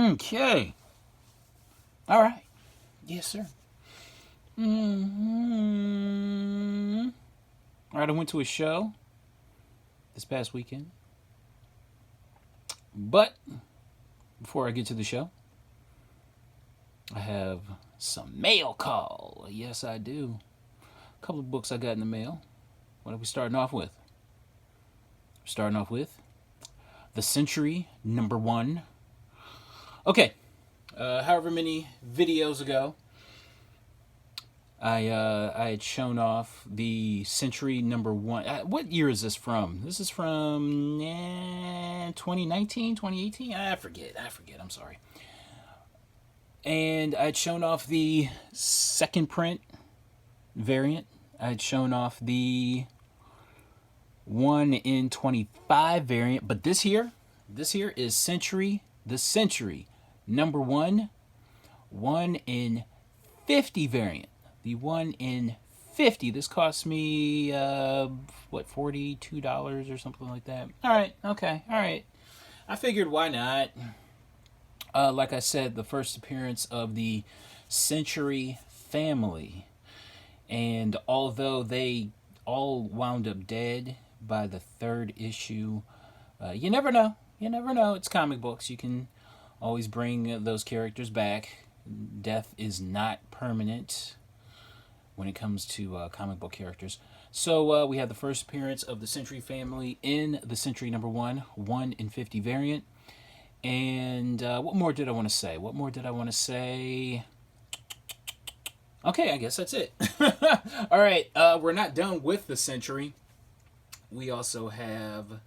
Okay. All right. Yes, sir. All right, I went to a show this past weekend. But before I get to the show, I have some mail call. Yes, I do. A couple of books I got in the mail. What are we starting off with? Starting off with The Century #1. Okay. However many videos ago, I had shown off the Century #1. What year is this from? This is from 2019, 2018? I forget. I'm sorry. And I had shown off the second print variant. I had shown off the 1 in 25 variant. But this here is Century, the Century #1, 1 in 50 variant. The 1 in 50. This cost me, $42 or something like that. All right, okay, all right. I figured why not? Like I said, the first appearance of the Century family. And although they all wound up dead by the third issue, you never know. You never know. It's comic books. You can always bring those characters back. Death is not permanent when it comes to comic book characters. So we have the first appearance of the Century family in the Century #1, 1 in 50 variant. And what more did I want to say? Okay, I guess that's it. All right, we're not done with the Century. We also have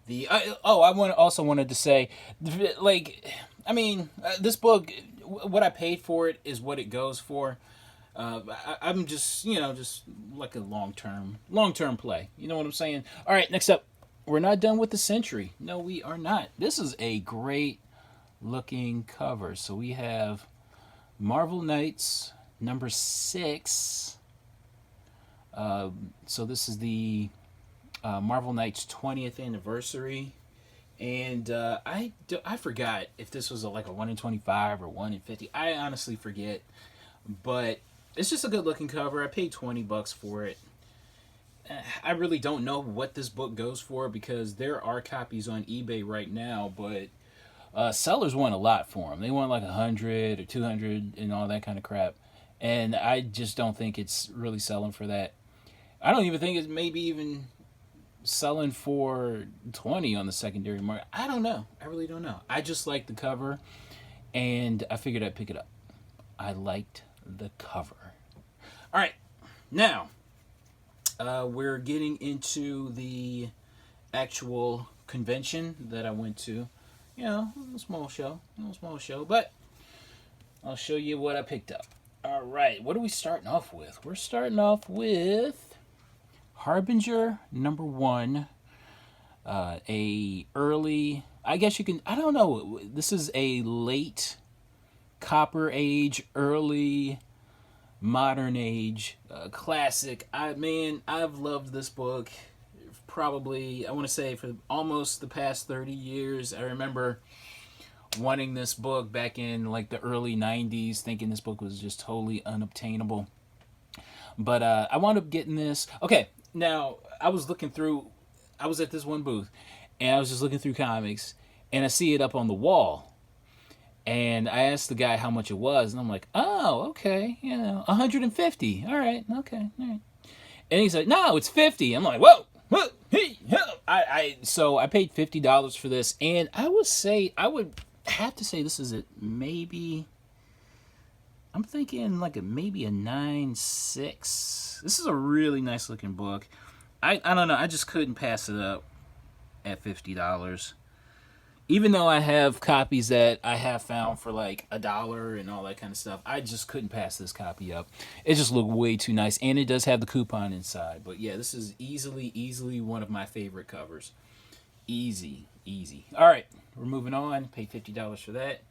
the... I also wanted to say, this book, what I paid for it is what it goes for. I'm just like a long-term play. You know what I'm saying? All right, next up. We're not done with the Century. No, we are not. This is a great looking cover. So we have Marvel Knights #6. So this is the Marvel Knights 20th anniversary. And I forgot if this was like a 1 in 25 or 1 in 50. I honestly forget. But it's just a good looking cover. I paid $20 for it. I really don't know what this book goes for because there are copies on eBay right now, but sellers want a lot for them. They want like 100 or 200 and all that kind of crap. And I just don't think it's really selling for that. I don't even think it's maybe even selling for 20 on the secondary market. I don't know. I really don't know. I just like the cover and I figured I'd pick it up. I liked the cover. All right. Now, we're getting into the actual convention that I went to. You know, a small show, but I'll show you what I picked up. All right, what are we starting off with? We're starting off with Harbinger #1, a early, I guess you can, I don't know, this is a late Copper Age, early modern age classic. I've loved this book probably, I want to say, for almost the past 30 years. I remember wanting this book back in like the early 90s, thinking this book was just totally unobtainable. But I wound up getting this. Okay, now I was at this one booth and I was just looking through comics and I see it up on the wall. And I asked the guy how much it was, and I'm like, oh, okay, 150. All right, okay, all right. And he's like, no, it's 50. I'm like, whoa, hey, so I paid $50 for this, and I would have to say this is maybe, I'm thinking like maybe a 9.6. This is a really nice looking book. I don't know, I just couldn't pass it up at $50. Even though I have copies that I have found for like $1 and all that kind of stuff, I just couldn't pass this copy up. It just looked way too nice, and it does have the coupon inside. But yeah, this is easily one of my favorite covers. Easy. All right, we're moving on. Paid $50 for that.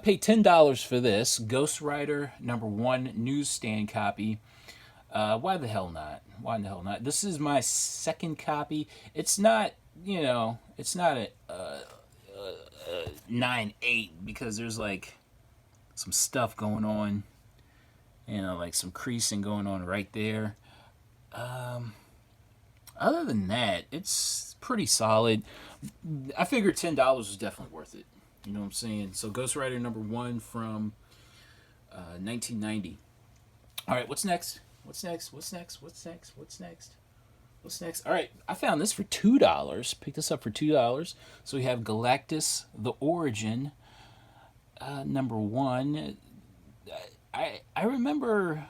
Paid $10 for this Ghost Rider #1 newsstand copy. Why the hell not? This is my second copy. It's not, it's not a 9/8 because there's like some stuff going on, like some creasing going on right there. Other than that, it's pretty solid. I figured $10 was definitely worth it. You know what I'm saying? So Ghost Rider #1 from 1990. All right, what's next? What's next? What's next? What's next? What's next? What's next? All right, I found this for $2. Picked this up for $2. So we have Galactus: The Origin, #1. I remember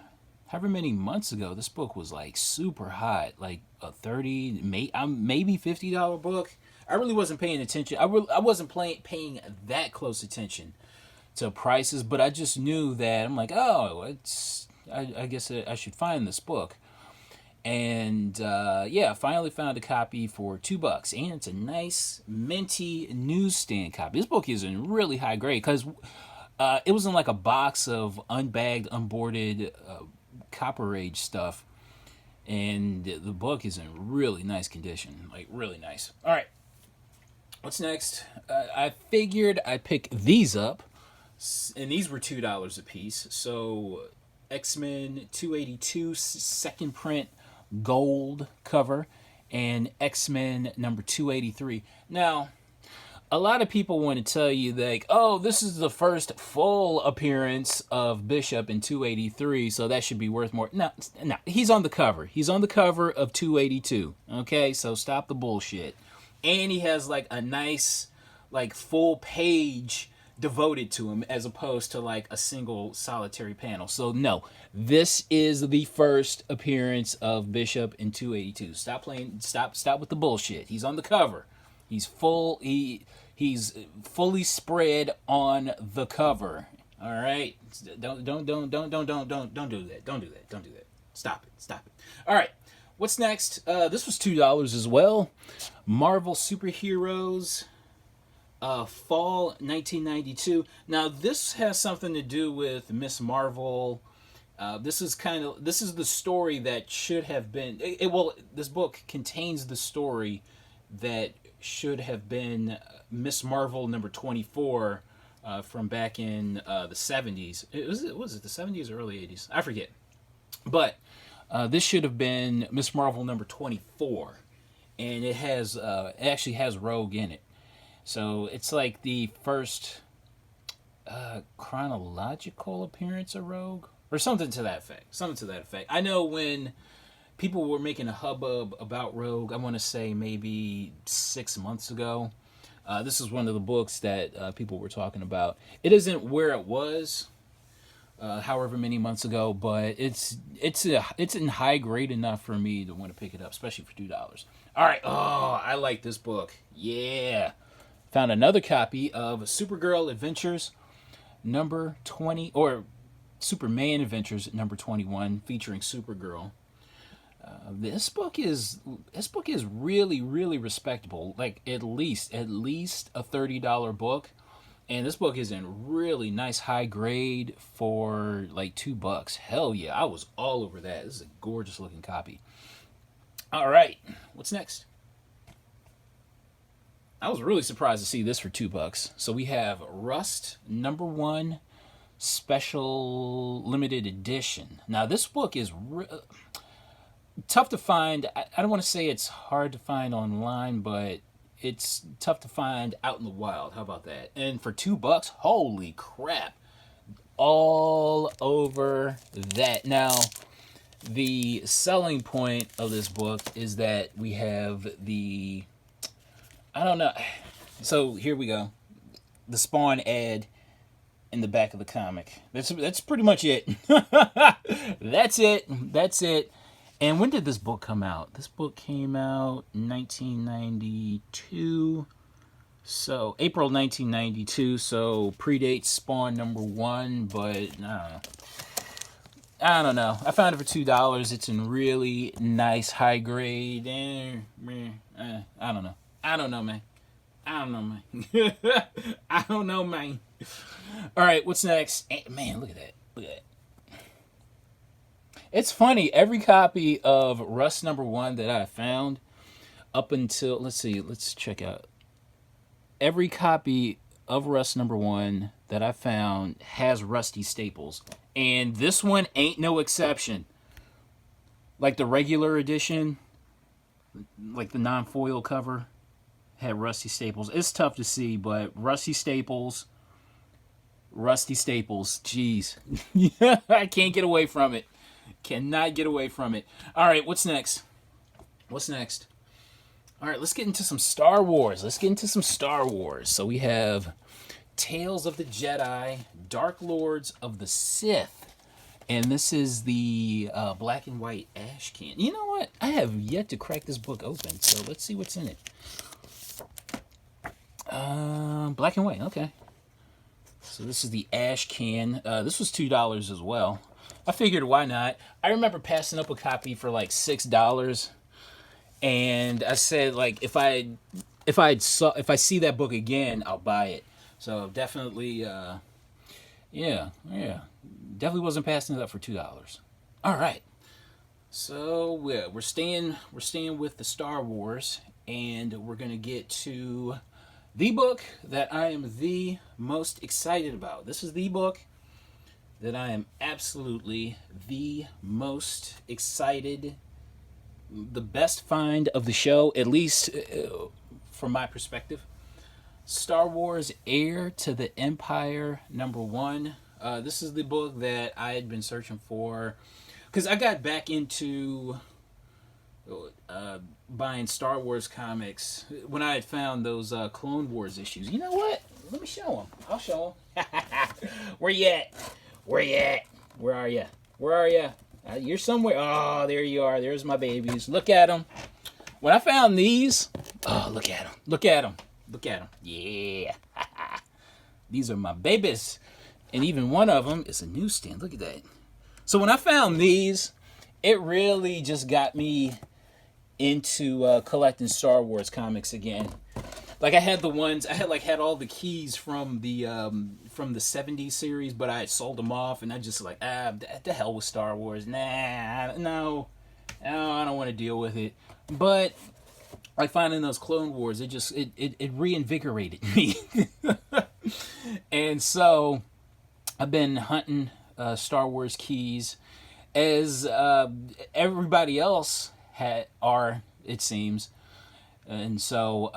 however many months ago this book was like super hot, like a maybe $50 book. I really wasn't paying attention. I wasn't paying that close attention to prices, but I just knew that I'm like, oh, I guess I should find this book. And I finally found a copy for $2, and it's a nice minty newsstand copy. This book is in really high grade because it was in like a box of unbagged, unboarded Copper Age stuff, and the book is in really nice condition, like really nice. All right, what's next? I figured I'd pick these up, and these were $2 a piece. So XMen 282 second print gold cover, and XMen #283. Now, a lot of people want to tell you like, oh, this is the first full appearance of Bishop in 283, so that should be worth more. No, he's on the cover. He's on the cover of 282. Okay, so stop the bullshit. And he has like a nice, like full page devoted to him as opposed to like a single solitary panel. So no, this is the first appearance of Bishop in 282. Stop with the bullshit. He's on the cover. He's he's fully spread on the cover. All right? Don't do that. Don't do that. Stop it. All right. What's next? This was $2 as well. Marvel Superheroes Fall 1992. Now this has something to do with Miss Marvel. This is the story that should have been. This book contains the story that should have been Miss Marvel #24 from back in the 70s. Was it the 70s or early 80s? I forget. But this should have been Miss Marvel #24, and it actually has Rogue in it. So it's like the first chronological appearance of Rogue, or something to that effect. I know when people were making a hubbub about Rogue, I want to say maybe 6 months ago. This is one of the books that people were talking about. It isn't where it was, however many months ago, but it's in high grade enough for me to want to pick it up, especially for $2. All right. Oh, I like this book. Yeah. Found another copy of Supergirl Adventures #20, or Superman Adventures #21, featuring Supergirl. This book is really, really respectable. Like at least a $30 book, and this book is in really nice high grade for like $2. Hell yeah, I was all over that. This is a gorgeous looking copy. All right, what's next? I was really surprised to see this for $2. So we have Rust #1 Special Limited Edition. Now this book is tough to find. I don't want to say it's hard to find online, but it's tough to find out in the wild. How about that? And for $2, holy crap. All over that. Now, the selling point of this book is that we have I don't know. So here we go. The Spawn ad in the back of the comic. That's pretty much it. That's it. And when did this book come out? This book came out in 1992. So April 1992. So predates Spawn #1, but I don't know. I found it for $2. It's in really nice high grade. I don't know. I don't know, man. I don't know, man. All right, what's next? Man, look at that. It's funny. Every copy of Rust #1 that I found up until, let's check out. Every copy of Rust #1 that I found has Rusty staples. And this one ain't no exception. Like the regular edition, like the non-foil cover, had Rusty staples. It's tough to see, but Rusty staples, jeez. I can't get away from it. Cannot get away from it. All right, what's next? All right, let's get into some Star Wars. So we have Tales of the Jedi, Dark Lords of the Sith. And this is the black and white ash can. You know what? I have yet to crack this book open, so let's see what's in it. Black and white, okay. So this is the ash can. This was $2 as well. I figured, why not? I remember passing up a copy for like $6. And I said, like, if I see that book again, I'll buy it. So definitely, definitely wasn't passing it up for $2. All right, so we're staying with the Star Wars, and we're gonna get to the book that I am the most excited about. This is the book that I am absolutely the most excited. The best find of the show, at least from my perspective. Star Wars Heir to the Empire #1. This is the book that I had been searching for, because I got back into buying Star Wars comics when I had found those Clone Wars issues. You know what? Let me show them. I'll show them. Where you at? Where are you? You're somewhere. Oh, there you are. There's my babies. Look at them. When I found these, oh, look at them. Yeah. These are my babies. And even one of them is a newsstand. Look at that. So when I found these, it really just got me into collecting Star Wars comics again. Like I had all the keys from the 70s series, but I had sold them off, and I just like, the hell with Star Wars. Nah, no, I don't want to deal with it. But like finding those Clone Wars, it reinvigorated me. And so I've been hunting Star Wars keys, as everybody else are, it seems. And so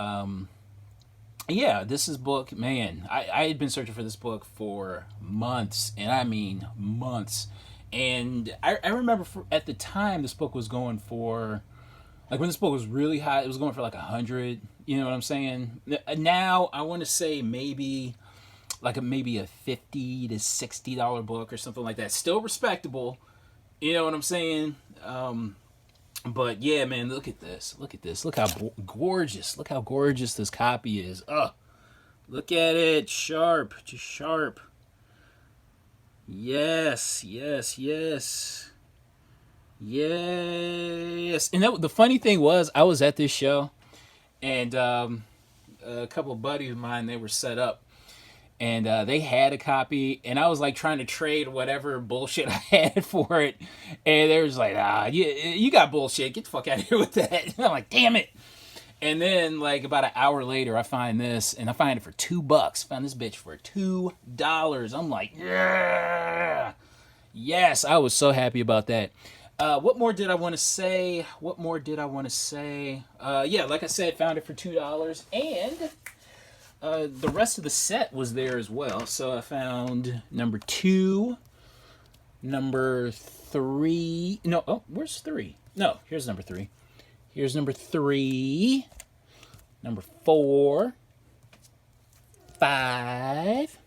yeah, this is book, man, I had been searching for this book for months, and I mean months. And I remember at the time this book was going for, like when this book was really hot, it was going for like 100, you know what I'm saying? Now I want to say maybe a $50 to $60 book or something like that. Still respectable, you know what I'm saying? But yeah, man, look at this. Look how gorgeous. Look how gorgeous this copy is. Look at it. Sharp. Just sharp. Yes. And the funny thing was, I was at this show, and a couple of buddies of mine, they were set up. And they had a copy, and I was like trying to trade whatever bullshit I had for it, and they was like, you got bullshit, get the fuck out of here with that. And I'm like, damn it. And then like about an hour later, I find this, and I find it for $2. Found this bitch for $2. I'm like, yeah, yes, I was so happy about that. What more did I want to say? Yeah, like I said, found it for $2, and the rest of the set was there as well. So I found number 2, number 3. No, oh, where's 3? No, here's number 3. Here's number 3, number 4, 5,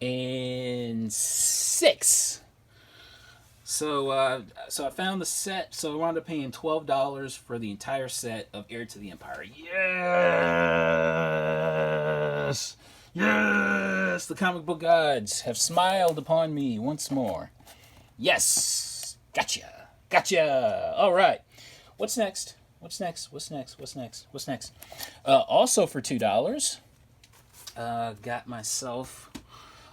and 6. So I found the set, so I wound up paying $12 for the entire set of Heir to the Empire. Yes! Yes! The comic book gods have smiled upon me once more. Yes! Gotcha! All right. What's next? Also for $2, got myself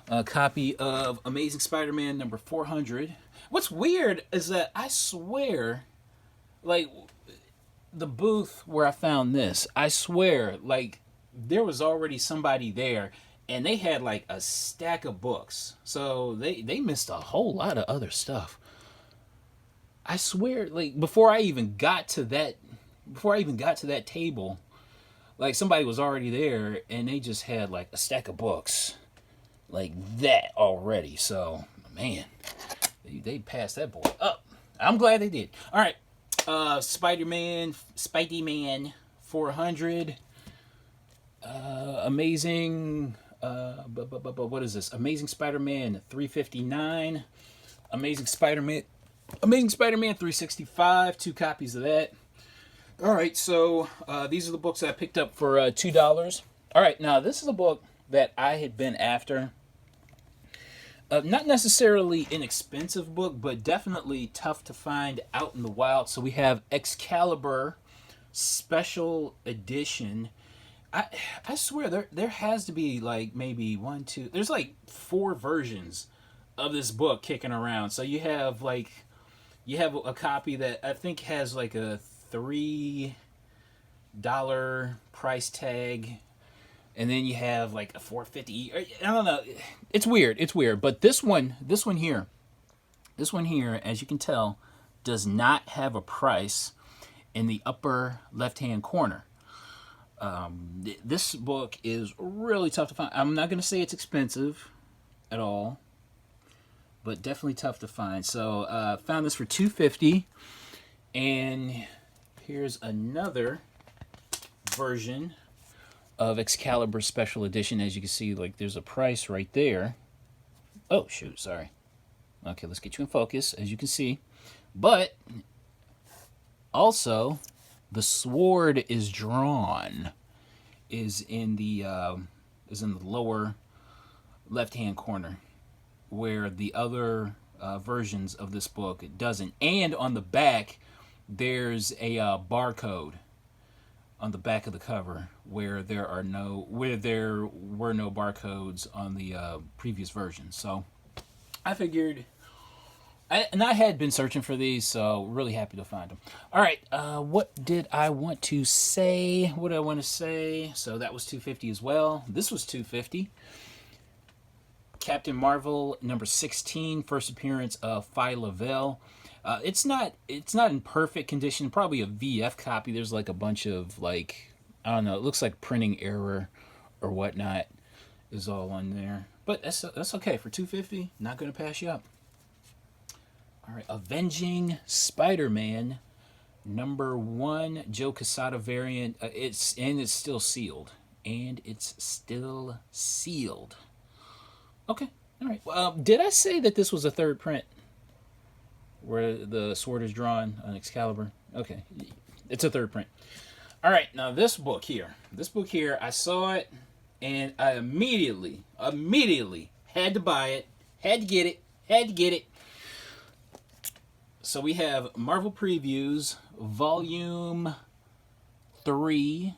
a copy of Amazing Spider-Man number 400. What's weird is that I swear, like, the booth where I found this, I swear, like, there was already somebody there, and they had like a stack of books. So they missed a whole lot of other stuff. I swear, like before I even got to that table, like somebody was already there, and they just had like a stack of books like that already. So man, they passed that boy up. I'm glad they did. All right, Spidey-Man 400. Amazing. What is this? Amazing Spider-Man 359. Amazing Spider-Man 365. 2 copies of that. All right, so these are the books I picked up for $2. All right, now this is a book that I had been after. Not necessarily an expensive book, but definitely tough to find out in the wild. So we have Excalibur Special Edition. I swear there has to be like maybe 1, 2. There's like 4 versions of this book kicking around. So you have a copy that I think has like a $3 price tag, and then you have like a $4.50. I don't know. It's weird. But this one here, as you can tell, does not have a price in the upper left-hand corner. This book is really tough to find. I'm not going to say it's expensive at all, but definitely tough to find. So found this for $2.50, and here's another version of Excalibur Special Edition. As you can see, like there's a price right there. Oh shoot, sorry. Okay, let's get you in focus. As you can see, but also the sword is drawn. Is in the lower left-hand corner, where the other versions of this book it doesn't. And on the back, there's a barcode on the back of the cover where there were no barcodes on the previous version. So I figured, I had been searching for these, so really happy to find them. All right, what did I want to say? What did I want to say? So that was $2.50 as well. This was $2.50. Captain Marvel number 16, first appearance of Phi Lavelle. It's not in perfect condition. Probably a VF copy. There's like a bunch of like, I don't know. It looks like printing error or whatnot is all on there. But that's okay for $2.50. Not gonna pass you up. All right, Avenging Spider-Man number 1, Joe Quesada variant. It's still sealed. Okay, all right. Did I say that this was a third print where the sword is drawn on Excalibur? Okay, it's a third print. All right, now this book here, I saw it, and I immediately had to buy it, had to get it. So we have Marvel Previews, Volume 2,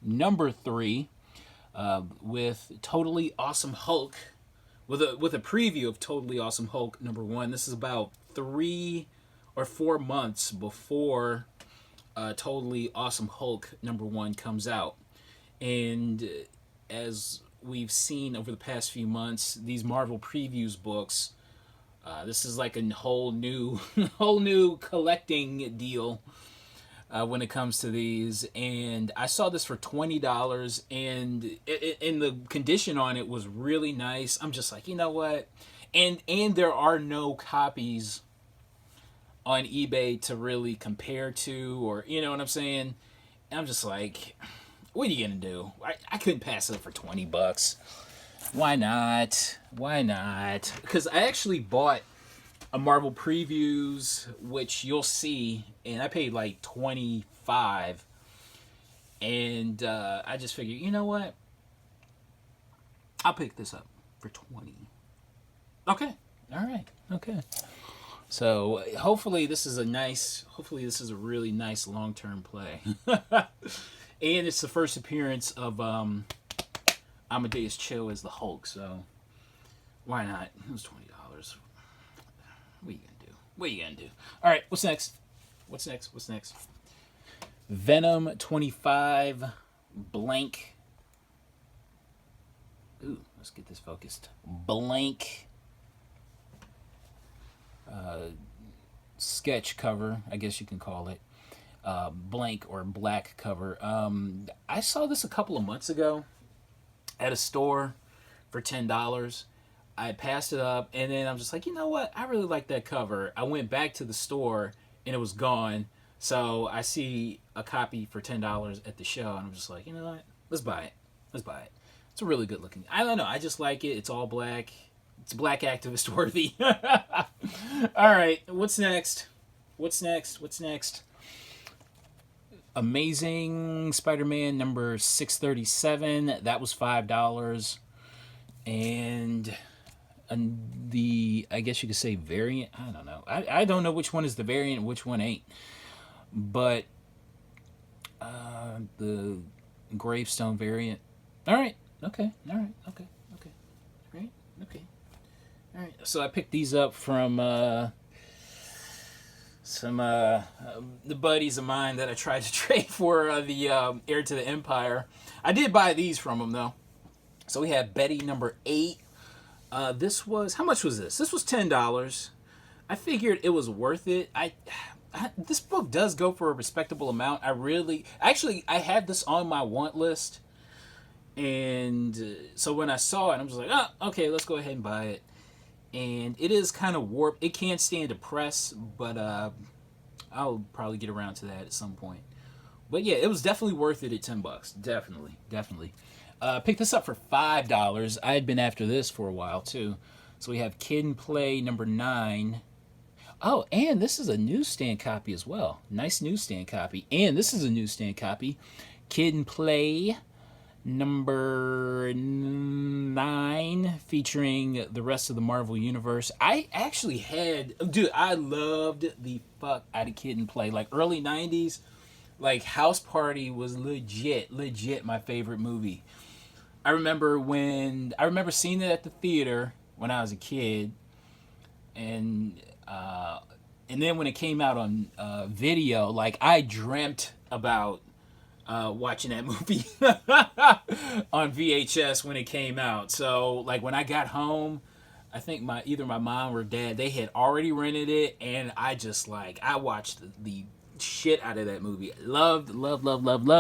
Number 3, with Totally Awesome Hulk, with a preview of Totally Awesome Hulk number 1. This is about 3 or 4 months before Totally Awesome Hulk number 1 comes out. And as we've seen over the past few months, these Marvel Previews books, this is like a whole new collecting deal when it comes to these. And I saw this for $20, and in the condition on it was really nice. I'm just like, you know what? And there are no copies on eBay to really compare to, or you know what I'm saying? And I'm just like, what are you gonna do? I couldn't pass it up for $20. Why not? Because I actually bought a Marvel Previews, which you'll see, and I paid like $25. And I just figured, you know what? I'll pick this up for $20. Okay. All right. Okay. So hopefully this is a really nice long-term play. And it's the first appearance of Amadeus Cho as the Hulk, so why not? It was $20. What are you gonna do? All right, what's next? Venom 25 blank. Ooh, let's get this focused. Blank sketch cover, I guess you can call it. Blank or black cover. I saw this a couple of months ago at a store for $10. I passed it up, and then I'm just like, you know what? I really like that cover. I went back to the store, and it was gone. So I see a copy for $10 at the show, and I'm just like, you know what? Let's buy it. Let's buy it. It's a really good looking. I don't know. I just like it. It's all black. It's black activist worthy. All right. What's next? What's next? What's next? Amazing Spider-Man number 637. That was $5. And the, I guess you could say variant. I don't know. I don't know which one is the variant and which one ain't. But the gravestone variant. All right. Okay. All right. Okay. Okay. All right. Okay. All right. So I picked these up from some the buddies of mine that I tried to trade for the Heir to the Empire. I did buy these from them though. So we have Betty number 8. This was, how much was this? This was $10. I figured it was worth it. This book does go for a respectable amount. I had this on my want list. And so when I saw it, I'm just like, oh, okay, let's go ahead and buy it. And it is kind of warped. It can't stand to press, but I'll probably get around to that at some point. But yeah, it was definitely worth it at $10. Definitely, definitely. Picked this up for $5. I had been after this for a while too. So we have Kid and Play number 9. Oh, and this is a newsstand copy as well. Nice newsstand copy. And this is a newsstand copy. Kid and Play number 9, featuring the rest of the Marvel Universe. I actually had... Dude, I loved the fuck out of Kid and Play. Like, early 90s, like, House Party was legit my favorite movie. I remember seeing it at the theater when I was a kid, and then when it came out on video, like, I dreamt about watching that movie on VHS when it came out. So, like, when I got home, I think either my mom or dad, they had already rented it, and I watched the shit out of that movie. Loved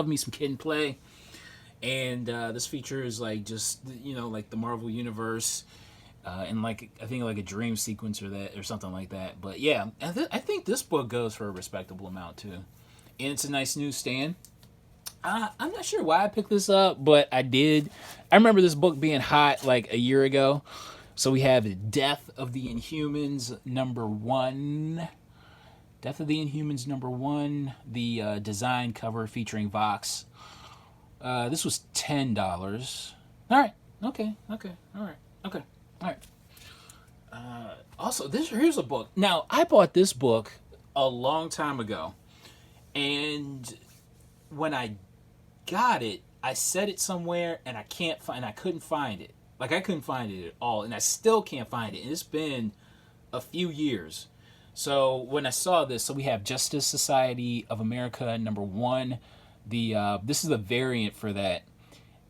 me some Kid and Play. And this features like just, you know, like the Marvel Universe, and like I think like a dream sequence or something like that. But yeah, I think this book goes for a respectable amount too, and it's a nice newsstand. I'm not sure why I picked this up, but I did. I remember this book being hot like a year ago. So we have Death of the Inhumans number 1. Death of the Inhumans number 1. The design cover featuring Vox. This was $10. All right. Okay. All right. Also, here's a book. Now, I bought this book a long time ago, and when I got it, I set it somewhere, and I couldn't find it. Like, I couldn't find it at all, and I still can't find it. And it's been a few years. So when I saw this, so we have Justice Society of America number 1. This is a variant for that,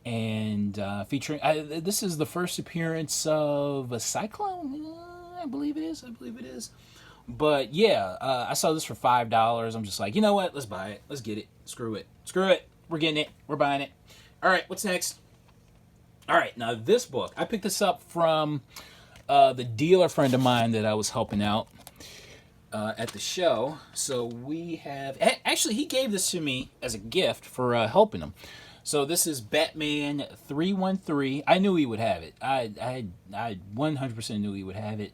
and featuring this is the first appearance of a Cyclone. I believe it is. But yeah, I saw this for $5. I'm just like, you know what? Let's buy it. Let's get it. Screw it. We're getting it. We're buying it. All right. What's next? All right. Now this book, I picked this up from the dealer friend of mine that I was helping out at the show. So we have... Actually, he gave this to me as a gift for helping him. So this is Batman 313. I knew he would have it. I 100% knew he would have it.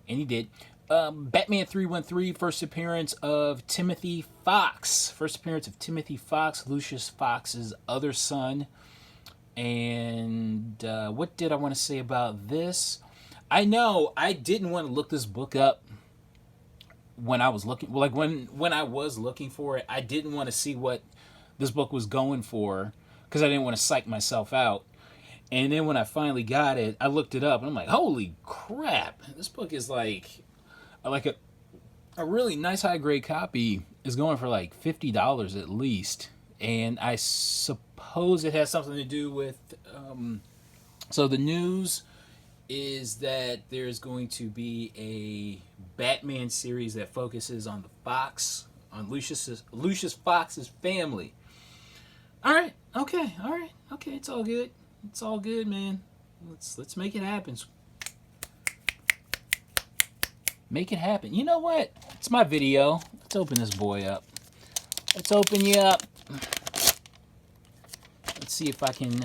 And he did. Batman 313, first appearance of Timothy Fox. Lucius Fox's other son. And what did I want to say about this? I know I didn't want to look this book up when I was looking, like when I was looking for it. I didn't want to see what this book was going for because I didn't want to psych myself out. And then when I finally got it, I looked it up and I'm like, holy crap, this book is like a really nice high grade copy is going for like $50 at least. And I suppose suppose it has something to do with. So the news is that there's going to be a Batman series that focuses on the Fox, on Lucius Fox's family. All right, okay, it's all good. It's all good, man. Let's make it happen. Make it happen. You know what? It's my video. Let's open this boy up. Let's open you up. Let's see if I can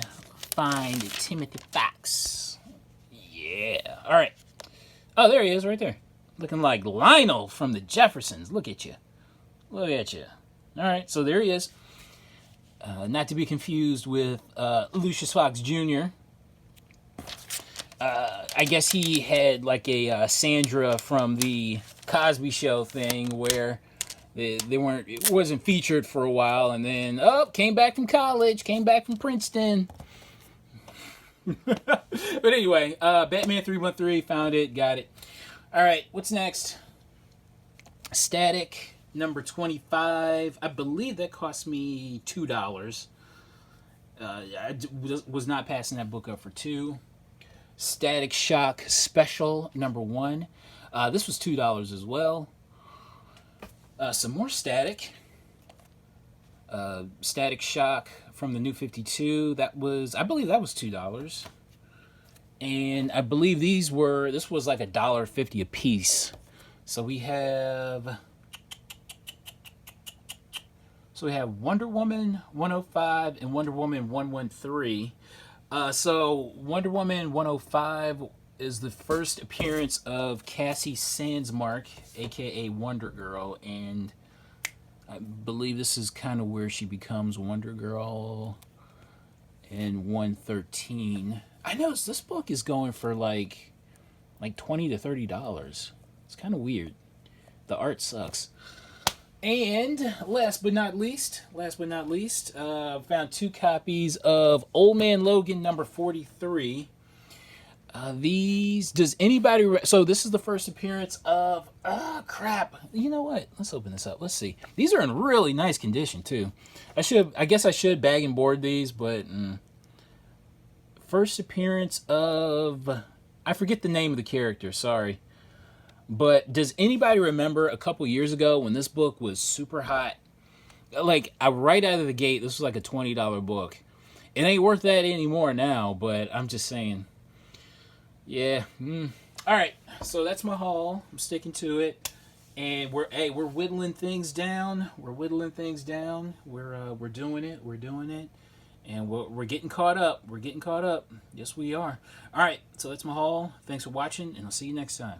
find Timothy Fox. Yeah. All right. Oh, there he is right there. Looking like Lionel from the Jeffersons. Look at you. Look at you. All right, so there he is. Not to be confused with Lucius Fox Jr. I guess he had like a Sandra from the Cosby Show thing where it wasn't featured for a while, and then came back from college, came back from Princeton. But anyway, Batman 313, found it, got it. All right, what's next? Static number 25. I believe that cost me $2. I was not passing that book up for $2. Static Shock Special number 1. This was $2 as well. Some more Static. Static Shock from the New 52. I believe that was $2. And I believe this was like $1.50 a piece. So we have Wonder Woman 105 and Wonder Woman 113. So Wonder Woman 105 is the first appearance of Cassie Sandsmark, aka Wonder Girl, and I believe this is kind of where she becomes Wonder Girl in 113. I noticed this book is going for like $20 to $30. It's kind of weird. The art sucks. And last but not least, found 2 copies of Old Man Logan number 43. Does anybody, so this is the first appearance of, crap. You know what? Let's open this up. Let's see. These are in really nice condition too. I guess I should bag and board these, but first appearance of, I forget the name of the character, sorry. But does anybody remember a couple years ago when this book was super hot? Like, right out of the gate, this was like a $20 book. It ain't worth that anymore now, but I'm just saying. Yeah. All right, so that's my haul. I'm sticking to it. And we're whittling things down. We're doing it. And we're getting caught up. Yes, we are. All right, so that's my haul. Thanks for watching, and I'll see you next time.